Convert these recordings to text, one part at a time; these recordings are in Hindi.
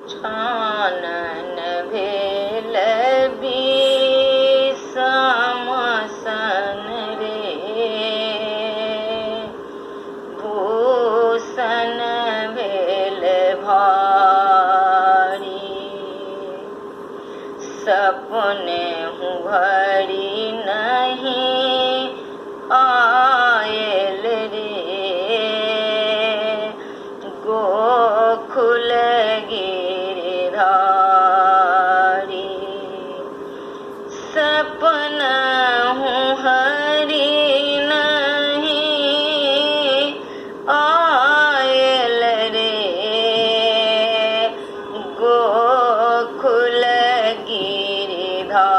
छानन भेल विषम सन रे, भूषण भेल भारी। सपने हूँ भरी नहीं आयल रे, गोकुल गिरधारी। सपना हूँ हरी नहीं आयल रे, गोकुल गिरधारी।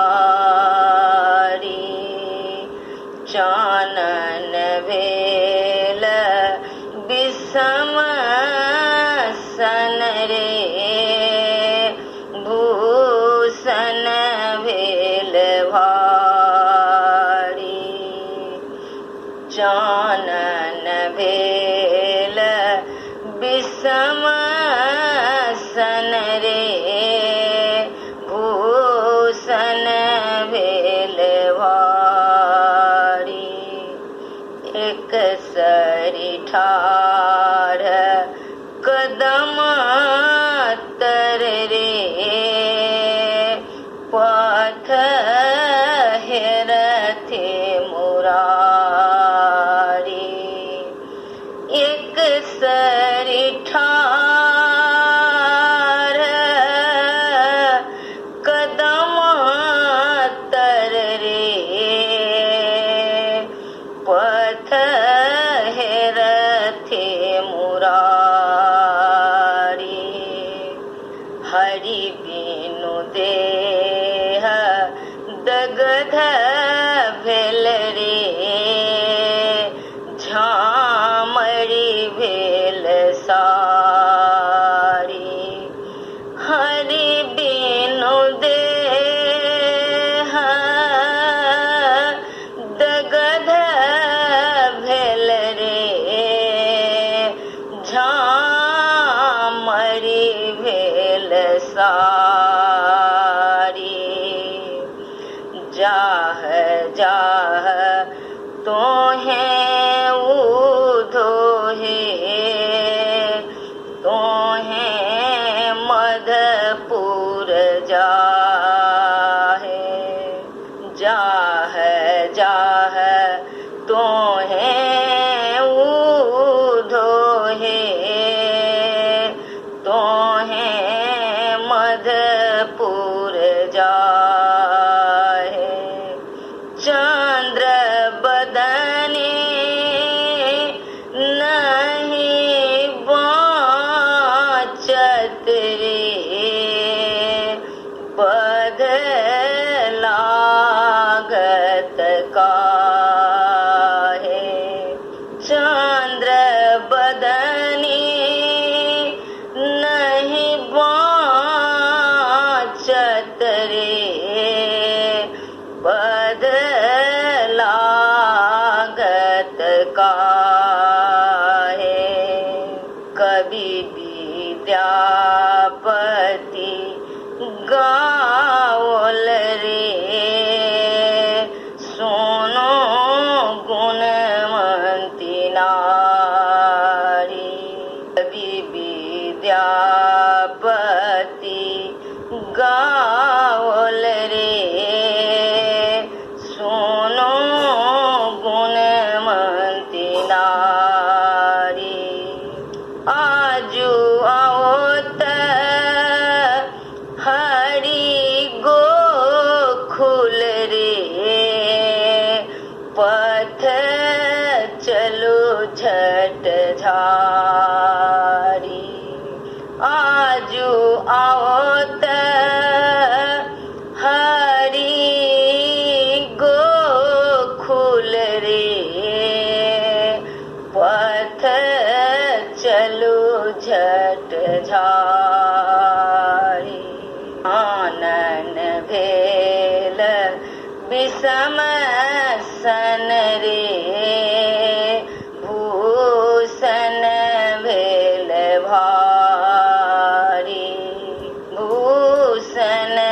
चानन भेल विषम सन रे, भूषण भेल भारी। चानन भेल विषम सन रे, भूषण भेल भारी। एक सरी ठाढ़ कदम तर रे, पथ हेरथे मुरारी। एक सरी ठाढ़ कदम तर रे, पथ हेरथे मुरारी। हरि बिनु देह दग्ध भेल रे, झामरी भेल सारी। हरि बिनु देह दग्ध भेल रे, झामरी भेल सारी। जाह जाह तोहें उधोहे, तोहें मधुपुर जाहे। जाह जाह तोहें उधोहे, तोहें मधुपुर जाहे। चंद्र बदने नहीं बाँचत रे, बध लागत काहे। चंद्र बदने नहीं बाँचत रे, बध लागत काहे। कवि विद्यापति गाओल रे, सुनो गुणवंती नारी। कवि विद्यापति गाओल रे, सुनो गुणवंती नारी। आजू आओत हरि गोकुल रे, पथ चलो झट झारी। आजू आओत हरि गोकुल रे, पथ चलो झट झारी। आनन भेल विषम सन रे, भूषण भेल भारी। सन